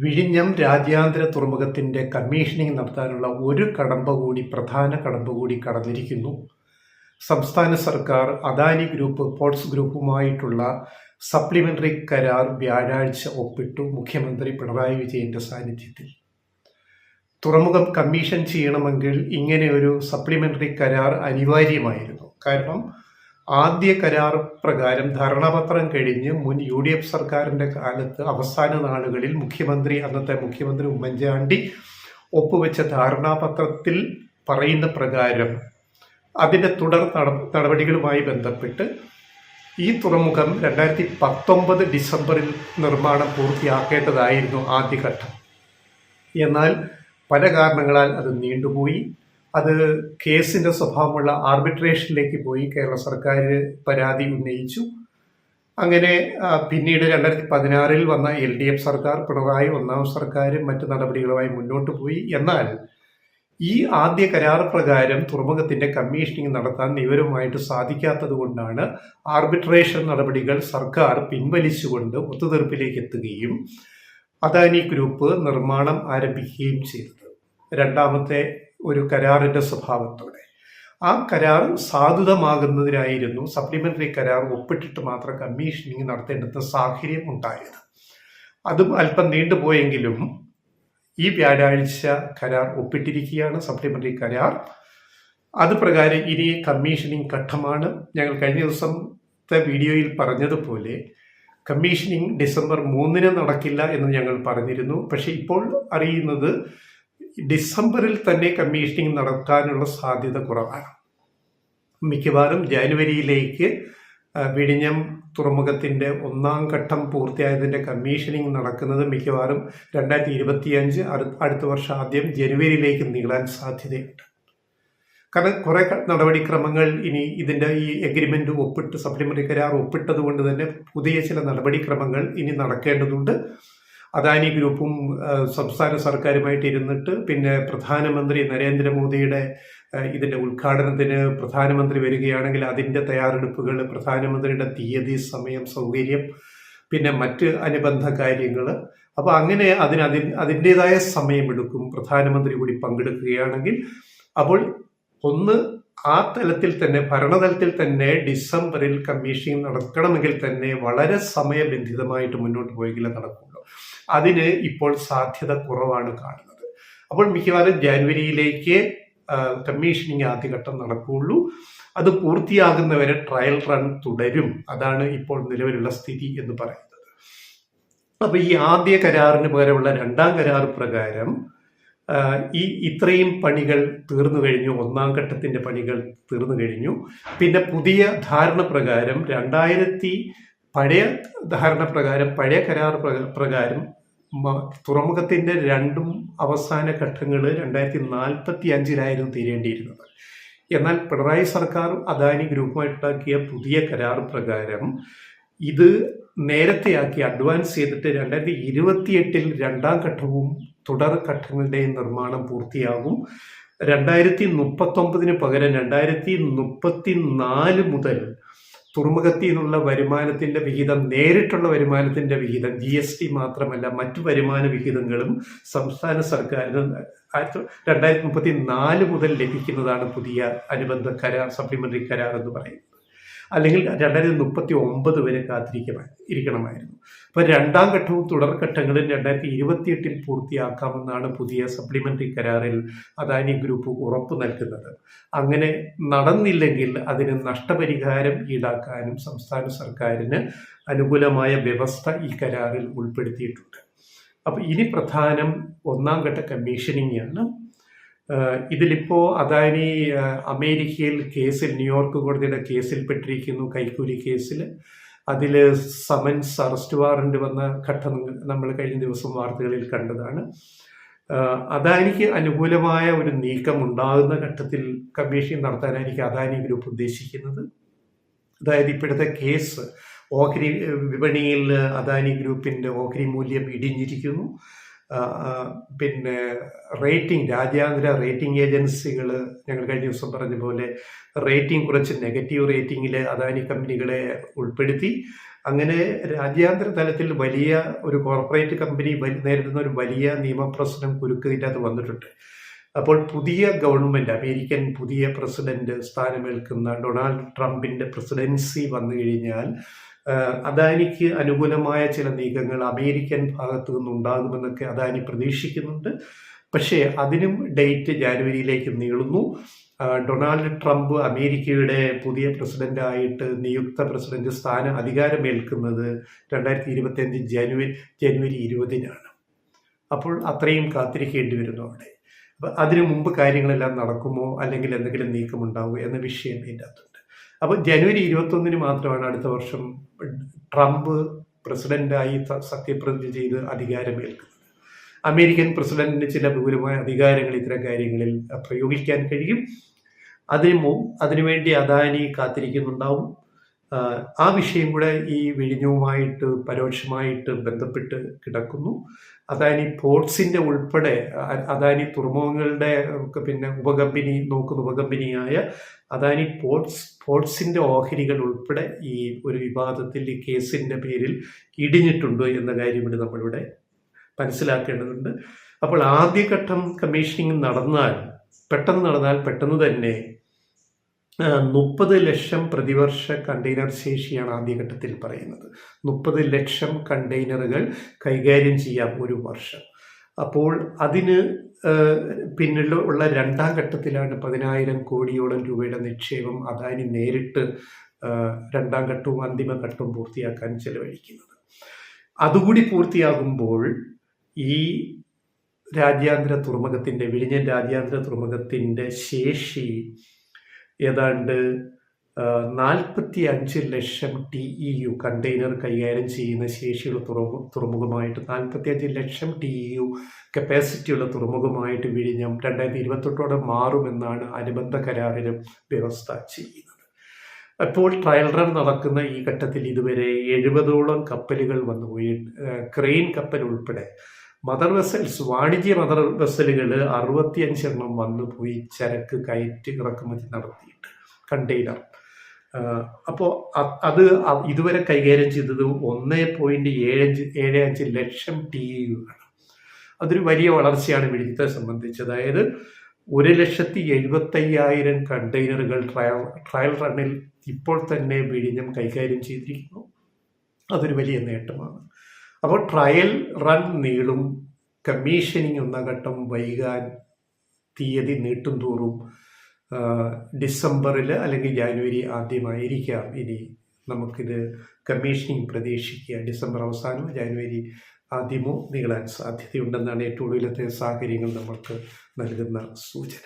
വിഴിഞ്ഞം രാജ്യാന്തര തുറമുഖത്തിന്റെ കമ്മീഷനിംഗ് നടത്താനുള്ള ഒരു പ്രധാന കടമ്പ കൂടി കടന്നിരിക്കുന്നു. സംസ്ഥാന സർക്കാർ അദാനി ഗ്രൂപ്പ് പോർട്സ് ഗ്രൂപ്പുമായിട്ടുള്ള സപ്ലിമെന്ററി കരാർ വ്യാഴാഴ്ച ഒപ്പിട്ടു. മുഖ്യമന്ത്രി പിണറായി വിജയന്റെ സാന്നിധ്യത്തിൽ. തുറമുഖം കമ്മീഷൻ ചെയ്യണമെങ്കിൽ ഇങ്ങനെ ഒരു സപ്ലിമെന്ററി കരാർ അനിവാര്യമായിരുന്നു. കാരണം ആദ്യ കരാർ പ്രകാരം ധാരണാപത്രം കഴിഞ്ഞ് മുൻ UDF സർക്കാരിന്റെ കാലത്ത് അവസാന നാളുകളിൽ അന്നത്തെ മുഖ്യമന്ത്രി ഉമ്മൻചാണ്ടി ഒപ്പുവെച്ച ധാരണാപത്രത്തിൽ പറയുന്ന പ്രകാരം അതിന്റെ തുടർ നടപടികളുമായി ബന്ധപ്പെട്ട് ഈ തുറമുഖം 2019 ഡിസംബറിൽ നിർമ്മാണം പൂർത്തിയാക്കേണ്ടതായിരുന്നു ആദ്യഘട്ടം. എന്നാൽ പല കാരണങ്ങളാൽ അത് നീണ്ടുപോയി. അത് കേസിന്റെ സ്വഭാവമുള്ള ആർബിട്രേഷനിലേക്ക് പോയി. കേരള സർക്കാർ പരാതി ഉന്നയിച്ചു. അങ്ങനെ പിന്നീട് 2016 വന്ന LDF സർക്കാർ, പിണറായി ഒന്നാം സർക്കാരും മറ്റു നടപടികളുമായി മുന്നോട്ട് പോയി. എന്നാൽ ഈ ആദ്യ കരാർ പ്രകാരം തുറമുഖത്തിന്റെ കമ്മീഷനിങ് നടത്താൻ ഇവരുമായിട്ട് സാധിക്കാത്തത് കൊണ്ടാണ് ആർബിട്രേഷൻ നടപടികൾ സർക്കാർ പിൻവലിച്ചുകൊണ്ട് ഒത്തുതീർപ്പിലേക്ക് എത്തുകയും അദാനി ഗ്രൂപ്പ് നിർമ്മാണം ആരംഭിക്കുകയും ചെയ്തത്. രണ്ടാമത്തെ ഒരു കരാറിന്റെ സ്വഭാവത്തോടെ ആ കരാർ സാധുതമാകുന്നതിനായിരുന്നു സപ്ലിമെന്ററി കരാർ ഒപ്പിട്ടിട്ട് മാത്രം കമ്മീഷനിങ് നടത്തേണ്ടുന്ന സാഹചര്യം ഉണ്ടായത്. അതും അല്പം നീണ്ടുപോയെങ്കിലും ഈ വ്യാഴാഴ്ച കരാർ ഒപ്പിട്ടിരിക്കുകയാണ്, സപ്ലിമെന്ററി കരാർ. അത് പ്രകാരം ഇനി കമ്മീഷനിങ് ഘട്ടമാണ്. ഞങ്ങൾ കഴിഞ്ഞ ദിവസത്തെ വീഡിയോയിൽ പറഞ്ഞതുപോലെ കമ്മീഷനിങ് ഡിസംബർ 3 നടക്കില്ല എന്ന് ഞങ്ങൾ പറഞ്ഞിരുന്നു. പക്ഷെ ഇപ്പോൾ അറിയുന്നത് ഡിസംബറിൽ തന്നെ കമ്മീഷനിങ് നടക്കാനുള്ള സാധ്യത കുറവാണ്. മിക്കവാറും ജനുവരിയിലേക്ക് വിഴിഞ്ഞം തുറമുഖത്തിന്റെ ഒന്നാം ഘട്ടം പൂർത്തിയായതിന്റെ കമ്മീഷനിങ് നടക്കുന്നത് മിക്കവാറും 2025 അടുത്ത വർഷം ആദ്യം ജനുവരിയിലേക്ക് നീളാൻ സാധ്യതയുണ്ട്. കാരണം കുറെ നടപടിക്രമങ്ങൾ ഇനി ഇതിന്റെ ഈ എഗ്രിമെന്റ് ഒപ്പിട്ട് സപ്ലിമെന്ററി കരാർ ഒപ്പിട്ടത് കൊണ്ട് തന്നെ പുതിയ ചില നടപടിക്രമങ്ങൾ ഇനി നടക്കേണ്ടതുണ്ട്. അദാനി ഗ്രൂപ്പും സംസ്ഥാന സർക്കാരുമായിട്ട് ഇരുന്നിട്ട് പിന്നെ പ്രധാനമന്ത്രി നരേന്ദ്രമോദിയുടെ ഇതിന്റെ ഉദ്ഘാടനത്തിന് പ്രധാനമന്ത്രി വരികയാണെങ്കിൽ അതിന്റെ തയ്യാറെടുപ്പുകൾ, പ്രധാനമന്ത്രിയുടെ തീയതി, സമയം, സൗകര്യം, പിന്നെ മറ്റ് അനുബന്ധ കാര്യങ്ങൾ. അപ്പൊ അങ്ങനെ അതിൻ്റെതായ സമയമെടുക്കും. പ്രധാനമന്ത്രി കൂടി പങ്കെടുക്കുകയാണെങ്കിൽ അപ്പോൾ ആ തലത്തിൽ തന്നെ, ഭരണതലത്തിൽ തന്നെ ഡിസംബറിൽ കമ്മീഷനിങ് നടക്കണമെങ്കിൽ തന്നെ വളരെ സമയബന്ധിതമായിട്ട് മുന്നോട്ട് പോയെങ്കിലേ നടക്കുള്ളൂ. അതിന് ഇപ്പോൾ സാധ്യത കുറവാണ് കാണുന്നത്. അപ്പോൾ മിക്കവാറും ജനുവരിയിലേക്ക് കമ്മീഷനിങ് ആദ്യഘട്ടം നടക്കുകയുള്ളൂ. അത് പൂർത്തിയാകുന്നവരെ ട്രയൽ റൺ തുടരും. അതാണ് ഇപ്പോൾ നിലവിലുള്ള സ്ഥിതി എന്ന് പറയുന്നത്. അപ്പൊ ഈ ആദ്യ കരാറിന് പകരമുള്ള രണ്ടാം കരാർ പ്രകാരം ഇത്രയും പണികൾ തീർന്നു കഴിഞ്ഞു. ഒന്നാം ഘട്ടത്തിന്റെ പണികൾ തീർന്നു കഴിഞ്ഞു. പിന്നെ പുതിയ ധാരണ പ്രകാരം പഴയ കരാർ പ്രകാരം തുറമുഖത്തിന്റെ രണ്ടും അവസാന ഘട്ടങ്ങൾ 2045 തീരേണ്ടിയിരുന്നത്. എന്നാൽ പിണറായി സർക്കാർ അദാനി ഗ്രൂപ്പുമായിട്ടുണ്ടാക്കിയ പുതിയ കരാർ പ്രകാരം ഇത് നേരത്തെയാക്കി അഡ്വാൻസ് ചെയ്തിട്ട് 2028 രണ്ടാം ഘട്ടവും തുടർ ഘട്ടങ്ങളുടെയും നിർമ്മാണം പൂർത്തിയാകും. 2039 പകരം 2034 മുതൽ തുറമുഖത്തിൽ നിന്നുള്ള വരുമാനത്തിന്റെ വിഹിതം, നേരിട്ടുള്ള വരുമാനത്തിന്റെ വിഹിതം, GST മാത്രമല്ല മറ്റു വരുമാന വിഹിതങ്ങളും സംസ്ഥാന സർക്കാരിന് 2034 മുതൽ ലഭിക്കുന്നതാണ് പുതിയ അനുബന്ധ കരാർ, സപ്ലിമെന്ററി കരാർ എന്ന് പറയുന്നത്. അല്ലെങ്കിൽ 2039 വരെ ഇരിക്കണമായിരുന്നു. അപ്പൊ രണ്ടാം ഘട്ടവും തുടർ ഘട്ടങ്ങളും 2028 പൂർത്തിയാക്കാമെന്നാണ് പുതിയ സപ്ലിമെന്ററി കരാറിൽ അദാനി ഗ്രൂപ്പ് ഉറപ്പു നൽകുന്നത്. അങ്ങനെ നടന്നില്ലെങ്കിൽ അതിന് നഷ്ടപരിഹാരം ഈടാക്കാനും സംസ്ഥാന സർക്കാരിന് അനുകൂലമായ വ്യവസ്ഥ ഈ കരാറിൽ ഉൾപ്പെടുത്തിയിട്ടുണ്ട്. അപ്പൊ ഇനി പ്രധാനം ഒന്നാം ഘട്ട കമ്മീഷനിങ് ആണ്. ഇതിലിപ്പോ അദാനി അമേരിക്കയിൽ കേസിൽ, ന്യൂയോർക്ക് കോടതിയുടെ കേസിൽ പെട്ടിരിക്കുന്നു, കൈക്കൂലി കേസിൽ. അതിൽ സമൻസ്, അറസ്റ്റ് വാറന്റ് വന്ന ഘട്ടം നമ്മൾ കഴിഞ്ഞ ദിവസം വാർത്തകളിൽ കണ്ടതാണ്. അദാനിക്ക് അനുകൂലമായ ഒരു നീക്കം ഉണ്ടാകുന്ന ഘട്ടത്തിൽ കമ്മീഷൻ നടത്താനായിരിക്കും അദാനി ഗ്രൂപ്പ് ഉദ്ദേശിക്കുന്നത്. അതായത് ഇപ്പോഴത്തെ കേസ് ഓഹരി വിപണിയിൽ അദാനി ഗ്രൂപ്പിന്റെ ഓഹരി മൂല്യം ഇടിഞ്ഞിരിക്കുന്നു. പിന്നെ രാജ്യാന്തര റേറ്റിംഗ് ഏജൻസികൾ ഞങ്ങൾ കഴിഞ്ഞ ദിവസം പറഞ്ഞ പോലെ റേറ്റിംഗ് കുറച്ച് നെഗറ്റീവ് റേറ്റിംഗിൽ അദാനി കമ്പനികളെ ഉൾപ്പെടുത്തി. അങ്ങനെ രാജ്യാന്തര തലത്തിൽ വലിയ ഒരു കോർപ്പറേറ്റ് കമ്പനി നേരിടുന്ന ഒരു വലിയ നിയമപ്രശ്നം കുരുക്കിനകത്ത് വന്നിട്ടുണ്ട്. അപ്പോൾ പുതിയ ഗവൺമെന്റ്, അമേരിക്കൻ പുതിയ പ്രസിഡന്റ് സ്ഥാനമേൽക്കുന്ന ഡൊണാൾഡ് ട്രംപിന്റെ പ്രസിഡൻസി വന്നു കഴിഞ്ഞാൽ അദാനിക്ക് അനുകൂലമായ ചില നീക്കങ്ങൾ അമേരിക്കൻ ഭാഗത്തു നിന്നുണ്ടാകുമെന്നൊക്കെ അദാനി പ്രതീക്ഷിക്കുന്നുണ്ട്. പക്ഷേ അതിനും ഡേറ്റ് ജാനുവരിയിലേക്ക് നീളുന്നു. ഡൊണാൾഡ് ട്രംപ് അമേരിക്കയുടെ പുതിയ പ്രസിഡന്റായിട്ട് നിയുക്ത പ്രസിഡന്റ് അധികാരമേൽക്കുന്നത് 2025 ജനുവരി 20-നാണ്. അപ്പോൾ അത്രയും കാത്തിരിക്കേണ്ടി വരുന്നു അവിടെ. അപ്പം അതിനു മുമ്പ് കാര്യങ്ങളെല്ലാം നടക്കുമോ അല്ലെങ്കിൽ എന്തെങ്കിലും നീക്കമുണ്ടാവുമോ എന്ന വിഷയം ഇതിൻ്റെ അകത്തുണ്ട്. അപ്പോൾ ജനുവരി 21 മാത്രമാണ് അടുത്ത വർഷം ട്രംപ് പ്രസിഡന്റായി സത്യപ്രതിജ്ഞ ചെയ്ത് അധികാരമേൽക്കുന്നത്. അമേരിക്കൻ പ്രസിഡന്റിന് ചില വിപുലമായ അധികാരങ്ങൾ ഇത്തരം കാര്യങ്ങളിൽ പ്രയോഗിക്കാൻ കഴിയും. അതിനുവേണ്ടി അദാനി കാത്തിരിക്കുന്നുണ്ടാവും. ആ വിഷയം കൂടെ ഈ വിഴിഞ്ഞവുമായിട്ട് പരോക്ഷമായിട്ട് ബന്ധപ്പെട്ട് കിടക്കുന്നു. അദാനി പോർട്സിന്റെ ഉൾപ്പെടെ അദാനി തുറമുഖങ്ങളുടെ പിന്നെ നോക്കുന്ന ഉപകമ്പനിയായ അദാനി പോർട്സിന്റെ ഓഹരികൾ ഉൾപ്പെടെ ഈ ഒരു വിവാദത്തിൽ ഈ കേസിന്റെ പേരിൽ ഇടിഞ്ഞിട്ടുണ്ട് എന്ന കാര്യം കൂടി നമ്മളിവിടെ മനസ്സിലാക്കേണ്ടതുണ്ട്. അപ്പോൾ ആദ്യഘട്ടം കമ്മീഷനിങ് പെട്ടെന്ന് തന്നെ 30 ലക്ഷം പ്രതിവർഷ കണ്ടെയ്നർ ശേഷിയാണ് ആദ്യഘട്ടത്തിൽ പറയുന്നത്. 30 ലക്ഷം കണ്ടെയ്നറുകൾ കൈകാര്യം ചെയ്യാം ഒരു വർഷം. അപ്പോൾ അതിന് പിന്നിലുള്ള രണ്ടാം ഘട്ടത്തിലാണ് 10,000 കോടിയോളം രൂപയുടെ നിക്ഷേപം അദാനി നേരിട്ട് രണ്ടാം ഘട്ടവും അന്തിമ ഘട്ടവും പൂർത്തിയാക്കാൻ ചെലവഴിക്കുന്നത്. അതുകൂടി പൂർത്തിയാകുമ്പോൾ ഈ വിഴിഞ്ഞം രാജ്യാന്തര തുറമുഖത്തിൻ്റെ ശേഷി ഏതാണ്ട് 45 ലക്ഷം TEU കണ്ടെയ്നർ കൈകാര്യം ചെയ്യുന്ന ശേഷിയുള്ള തുറമുഖമായിട്ട് 45 ലക്ഷം TEU കപ്പാസിറ്റിയുള്ള തുറമുഖമായിട്ട് വിഴിഞ്ഞം 2028 മാറുമെന്നാണ് അനുബന്ധ കരാറിലും വ്യവസ്ഥ ചെയ്യുന്നത്. അപ്പോൾ ട്രയൽ റൺ നടക്കുന്ന ഈ ഘട്ടത്തിൽ ഇതുവരെ 70ഓളം കപ്പലുകൾ വന്നുപോയി. ക്രെയിൻ കപ്പൽ ഉൾപ്പെടെ മദർ വെസൽസ്, വാണിജ്യ മദർ വെസലുകൾ 65 എണ്ണം വന്നുപോയി ചരക്ക് കയറ്റി ഇറക്കുമതി നടത്തിയിട്ട് കണ്ടെയ്നർ. അപ്പോൾ അത് ഇതുവരെ കൈകാര്യം ചെയ്തത് 1.75 ലക്ഷം TEU ആണ്. അതൊരു വലിയ വളർച്ചയാണ് വിഴിഞ്ഞത്തെ സംബന്ധിച്ച്. അതായത് 1,75,000 കണ്ടെയ്നറുകൾ ട്രയൽ റണ്ണിൽ ഇപ്പോൾ തന്നെ വിഴിഞ്ഞം കൈകാര്യം ചെയ്തിരിക്കുന്നു. അതൊരു വലിയ നേട്ടമാണ്. അപ്പോൾ ട്രയൽ റൺ നീളും. കമ്മീഷനിങ് ഒന്നാം ഘട്ടം വൈകാൻ തീയതി നീട്ടും തോറും ഡിസംബറിൽ അല്ലെങ്കിൽ ജാനുവരി ആദ്യമായിരിക്കാം ഇനി നമുക്കിത് കമ്മീഷനിങ് പ്രതീക്ഷിക്കുക. ഡിസംബർ അവസാനമോ ജാനുവരി ആദ്യമോ നീളാൻ സാധ്യതയുണ്ടെന്നാണ് ഏറ്റവും ഒടുവിലത്തെ സാഹചര്യങ്ങൾ നമ്മൾക്ക് നൽകുന്ന സൂചന.